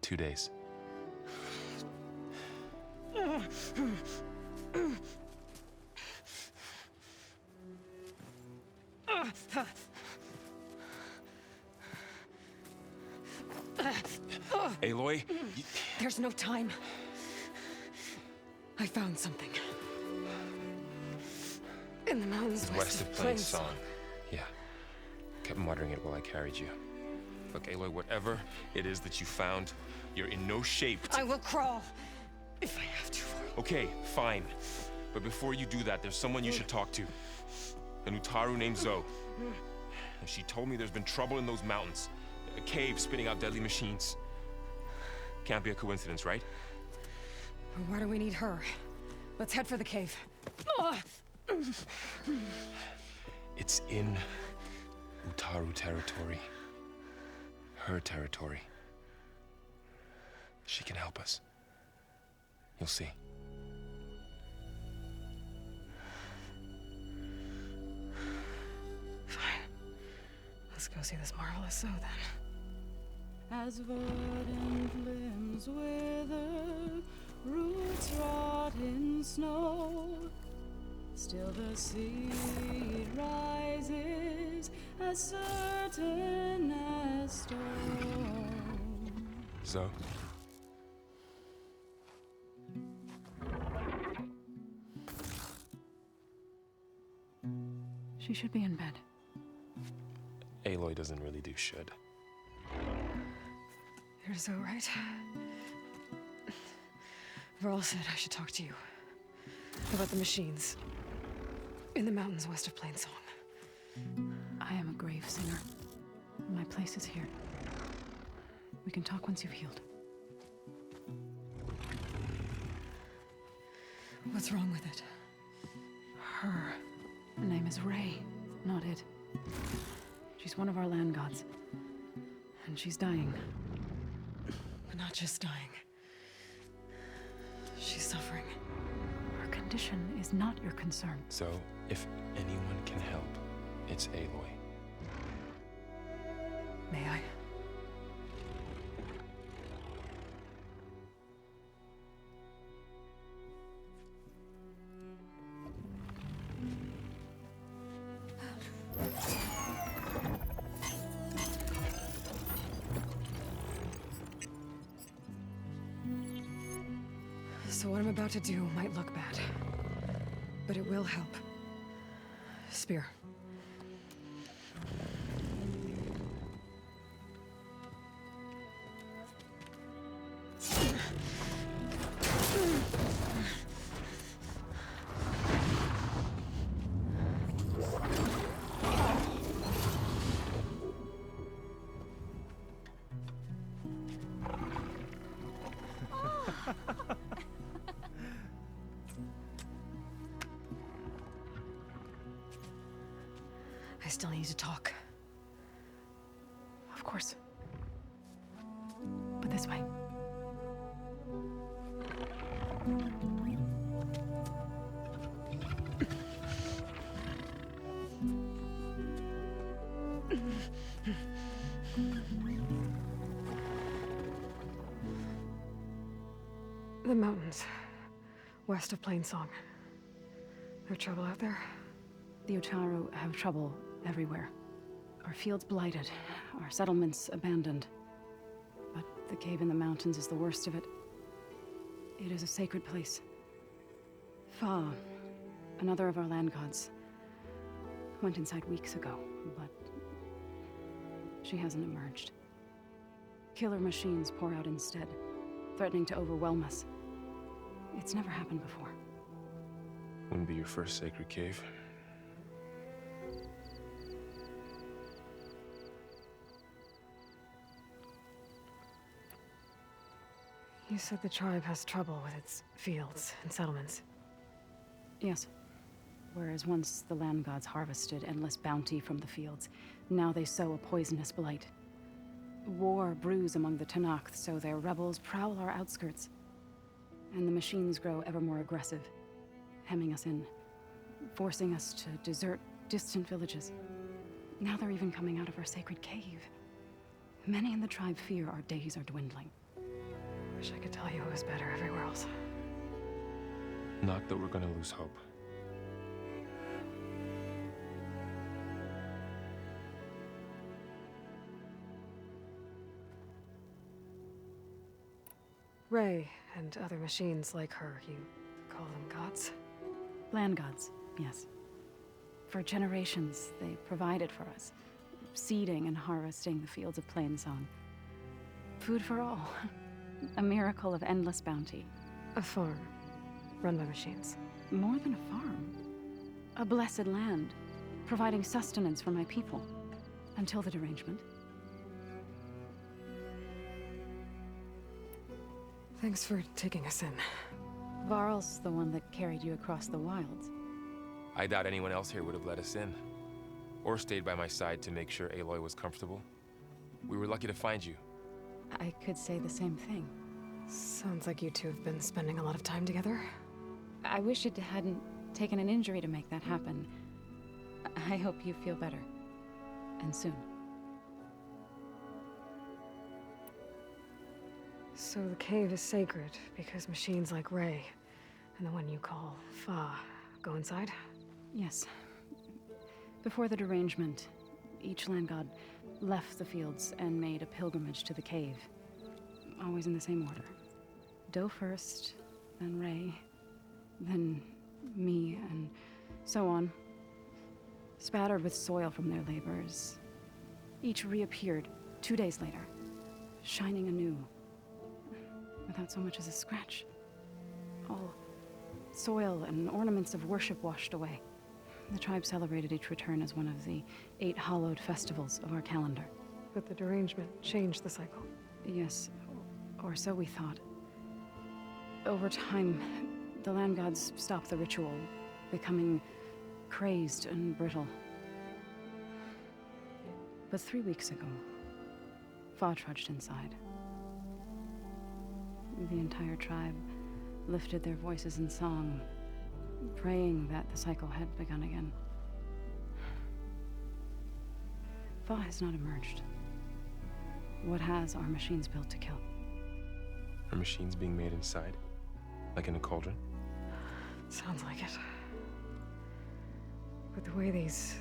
2 days. Aloy, There's no time. I found something. In the mountains west of Plainsong. Yeah. Kept muttering it while I carried you. Look, Aloy, whatever it is that you found, you're in no shape to... I will crawl, if I have to. Okay, fine. But before you do that, there's someone you should talk to. An Utaru named Zoe. And she told me there's been trouble in those mountains. A cave spitting out deadly machines. Can't be a coincidence, right? Why do we need her? Let's head for the cave. It's in Utaru territory. Her territory. She can help us. You'll see. Fine. Let's go see this marvelous Zoe then. As verdant limbs wither, roots rot in snow, still the seed rises as certain as stone. Zoe? She should be in bed. Aloy doesn't really do should. You're so right. Varl said I should talk to you about the machines in the mountains west of Plainsong. I am a grave singer. My place is here. We can talk once you've healed. What's wrong with it? Her name is Ray, not it. She's one of our land gods. And she's dying. But not just dying. She's suffering. Her condition is not your concern. So, if anyone can help, it's Aloy. May I? So what I'm about to do might look bad, but it will help. Spear. I still need to talk. Of course. But this way. The mountains, west of Plainsong. There's trouble out there? The Utaru have trouble everywhere. Our fields blighted, our settlements abandoned. But the cave in the mountains is the worst of it. It is a sacred place. Fa, another of our land gods, went inside weeks ago, but she hasn't emerged. Killer machines pour out instead, threatening to overwhelm us. It's never happened before. Wouldn't be your first sacred cave. You said the tribe has trouble with its fields and settlements. Yes. Whereas once the land gods harvested endless bounty from the fields, now they sow a poisonous blight. War brews among the Tenakth, so their rebels prowl our outskirts. And the machines grow ever more aggressive, hemming us in, forcing us to desert distant villages. Now they're even coming out of our sacred cave. Many in the tribe fear our days are dwindling. Wish I could tell you it was better everywhere else. Not that we're gonna lose hope. Ray and other machines like her, you call them gods? Land gods, yes. For generations, they provided for us, seeding and harvesting the fields of Plainsong. Food for all. A miracle of endless bounty. A farm, run by machines. More than a farm. A blessed land, providing sustenance for my people. Until the derangement. Thanks for taking us in. Varl's the one that carried you across the wilds. I doubt anyone else here would have let us in. Or stayed by my side to make sure Aloy was comfortable. We were lucky to find you. I could say the same thing. Sounds like you two have been spending a lot of time together. I wish it hadn't taken an injury to make that happen. I hope you feel better. And soon. So the cave is sacred because machines like Ray and the one you call Fa go inside? Yes. Before the derangement, each land god left the fields and made a pilgrimage to the cave. Always in the same order. Doe first, then Ray, then me, and so on. Spattered with soil from their labors. Each reappeared 2 days later, shining anew. Without so much as a scratch. All soil and ornaments of worship washed away. The tribe celebrated each return as one of the 8 hallowed festivals of our calendar. But the derangement changed the cycle. Yes, or so we thought. Over time, the land gods stopped the ritual, becoming crazed and brittle. But 3 weeks ago, Fa trudged inside. The entire tribe lifted their voices in song, praying that the cycle had begun again. Fa has not emerged. What has are machines built to kill? Are machines being made inside? Like in a cauldron? Sounds like it. But the way these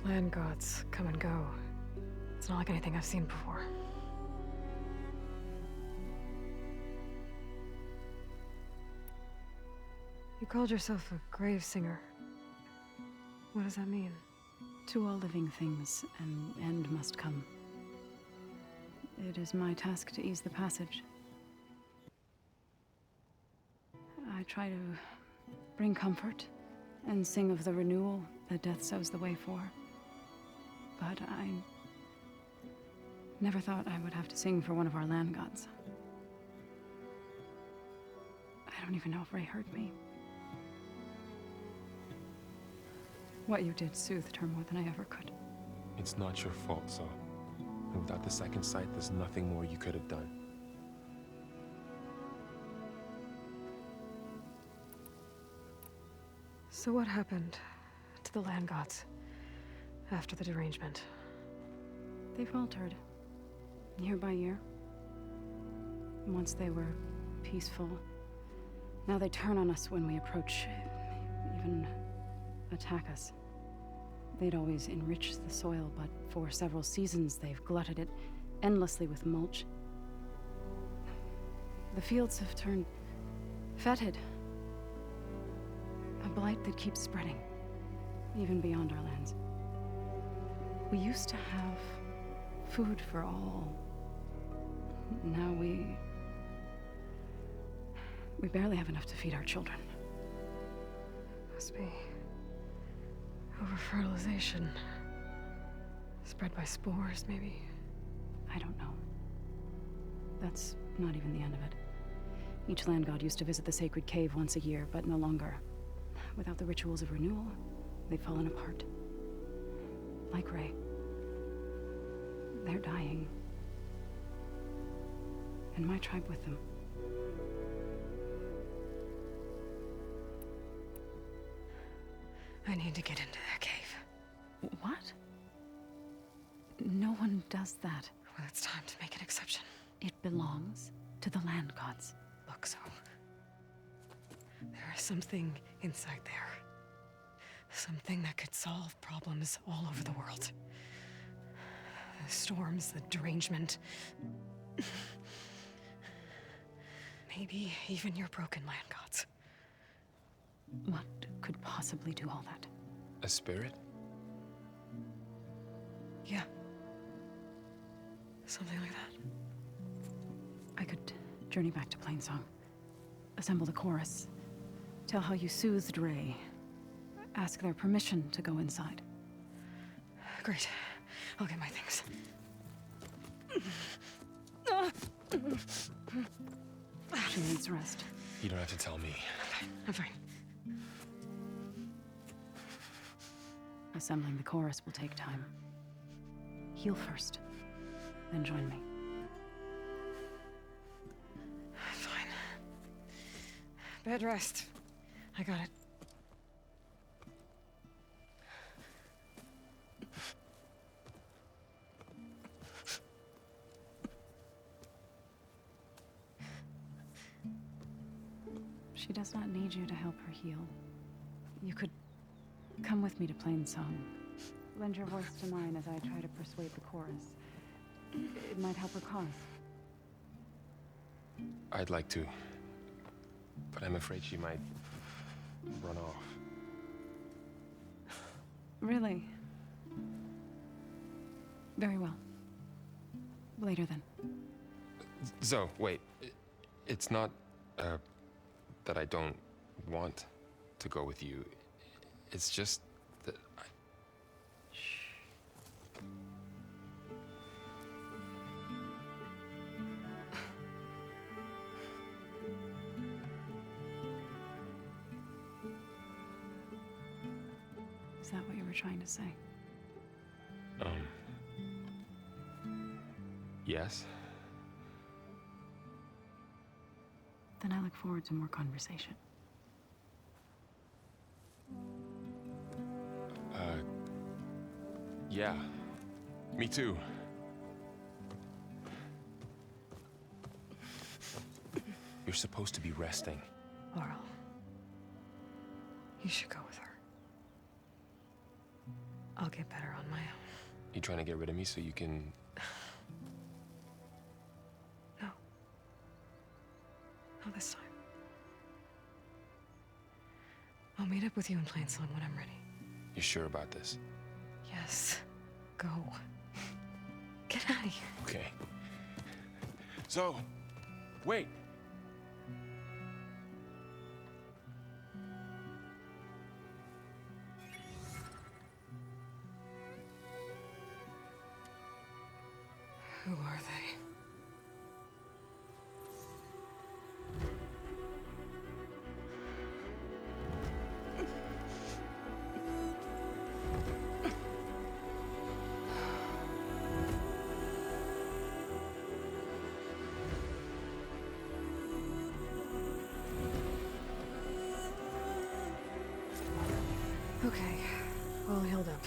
land gods come and go, it's not like anything I've seen before. You called yourself a grave singer. What does that mean? To all living things, an end must come. It is my task to ease the passage. I try to bring comfort and sing of the renewal that death sows the way for. But I never thought I would have to sing for one of our land gods. I don't even know if Ray heard me. What you did soothed her more than I ever could. It's not your fault, Saul. And without the second sight, there's nothing more you could have done. So what happened to the land gods after the derangement? They faltered, year by year. Once they were peaceful. Now they turn on us when we approach, even attack us. They'd always enriched the soil, but for several seasons they've glutted it endlessly with mulch. The fields have turned fetid. A blight that keeps spreading, even beyond our lands. We used to have food for all. Now we barely have enough to feed our children. Must be over-fertilization. Spread by spores, maybe? I don't know. That's not even the end of it. Each land god used to visit the sacred cave once a year, but no longer. Without the rituals of renewal, they've fallen apart. Like Ray. They're dying. And my tribe with them. I need to get into that cave. What? No one does that. Well, it's time to make an exception. It belongs to the land gods. Look, so there is something inside there. Something that could solve problems all over the world. The storms, the derangement. Maybe even your broken land gods. What could possibly do all that? A spirit? Yeah. Something like that. I could journey back to Plainsong, assemble the chorus, tell how you soothed Ray, ask their permission to go inside. Great. I'll get my things. She needs rest. You don't have to tell me. I'm fine. Assembling the chorus will take time. Heal first, then join me. Fine. Bed rest. I got it. She does not need you to help her heal. You could come with me to Plainsong. Lend your voice to mine as I try to persuade the chorus. It might help her cause. I'd like to, but I'm afraid she might run off. Really? Very well. Later then. Zoe, wait. It's not, that I don't want to go with you. It's just that I... Is that what you were trying to say? Yes? Then I look forward to more conversation. Yeah. Me too. You're supposed to be resting. Laurel. You should go with her. I'll get better on my own. You trying to get rid of me so you can... No. Not this time. I'll meet up with you in Plainsong when I'm ready. You sure about this? Yes. Go. Get out of here. Okay. So, wait. Who are they? Okay, all healed up.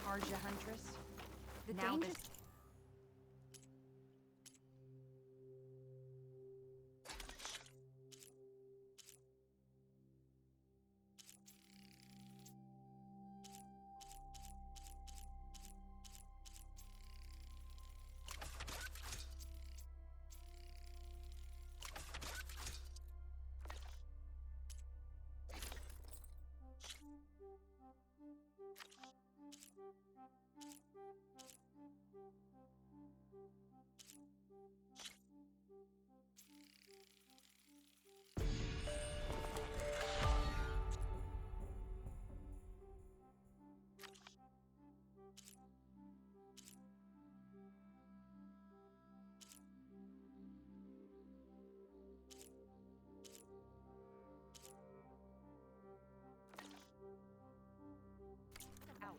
Arja Huntress. The Now dangerous...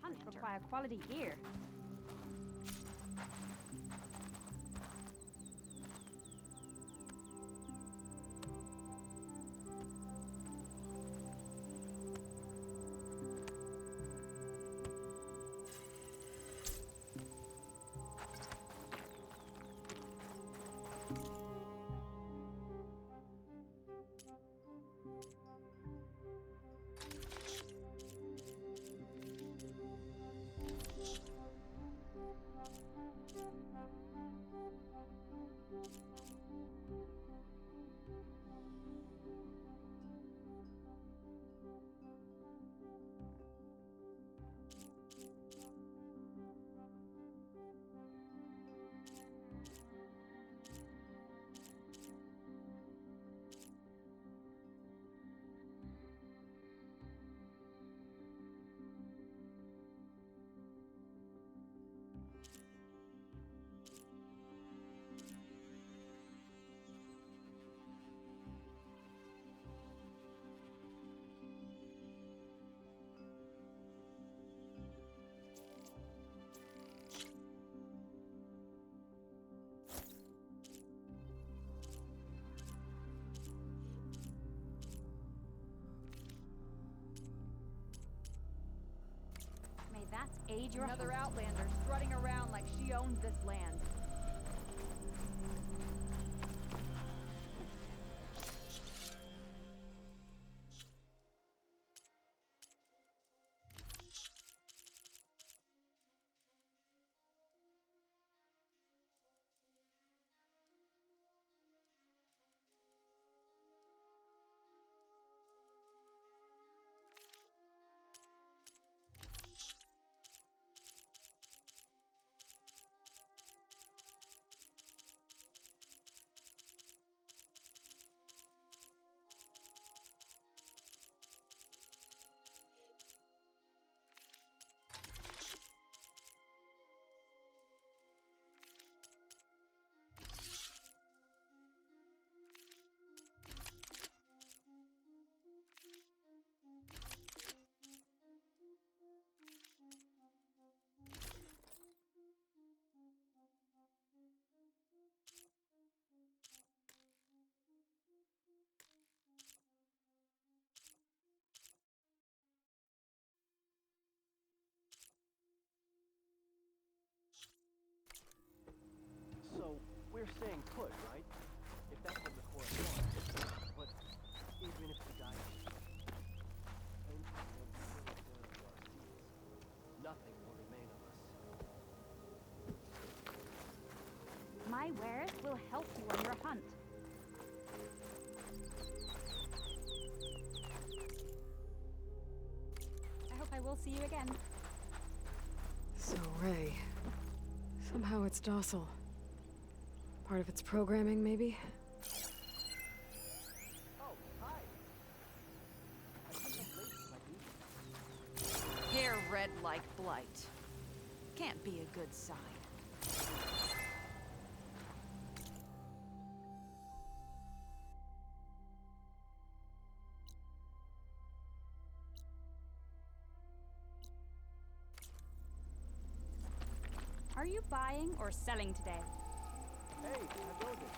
hunt require quality gear. May that aid your Another outlander strutting around like she owns this land. So, we're staying put, right? If that's what the Corps wants. But even if the guy nothing will remain of us. My wares will help you on your hunt. I hope I will see you again. So, Ray. Somehow it's docile. Part of its programming, maybe? Oh, hi. I think I'm late for my duty. Hair red like blight. Can't be a good sign. Are you buying or selling today? Hey, I know this.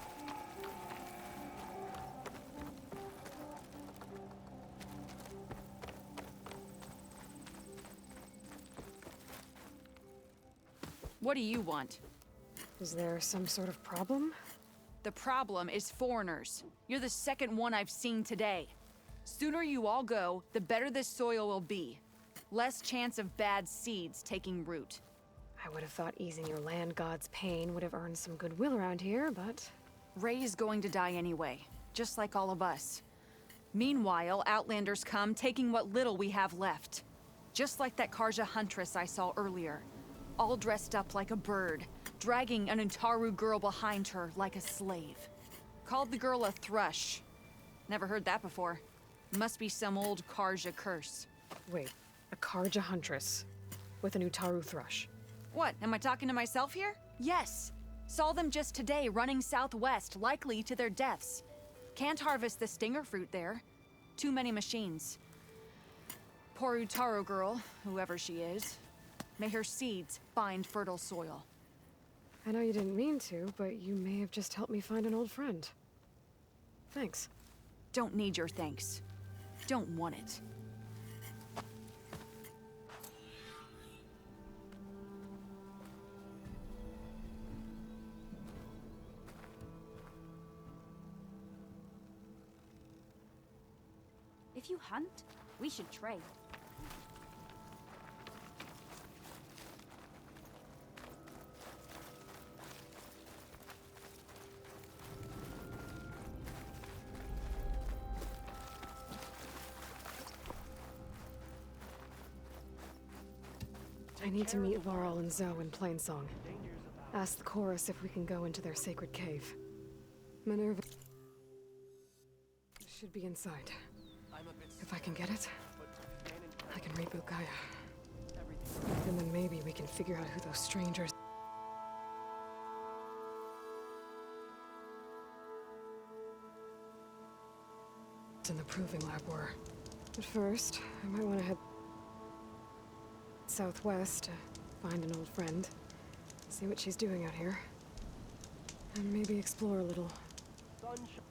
What do you want? Is there some sort of problem? The problem is foreigners. You're the second one I've seen today. Sooner you all go, the better this soil will be. Less chance of bad seeds taking root. I would have thought easing your land god's pain would have earned some goodwill around here, but... Ray's going to die anyway, just like all of us. Meanwhile, Outlanders come, taking what little we have left. Just like that Karja huntress I saw earlier. All dressed up like a bird, dragging an Utaru girl behind her like a slave. Called the girl a thrush. Never heard that before. Must be some old Karja curse. Wait, a Karja huntress with an Utaru thrush. What, am I talking to myself here? Yes. Saw them just today running southwest, likely to their deaths. Can't harvest the stinger fruit there. Too many machines. Poor Utaru girl, whoever she is. May her seeds find fertile soil. I know you didn't mean to, but you may have just helped me find an old friend. Thanks. Don't need your thanks. Don't want it. If you hunt, we should trade. I need to meet Varl and Zoe in Plainsong. Ask the chorus if we can go into their sacred cave. Minerva should be inside. If I can get it, I can reboot Gaia. And then maybe we can figure out who those strangers in the proving lab were. But first, I might want to head southwest to find an old friend. See what she's doing out here. And maybe explore a little. Sunshine.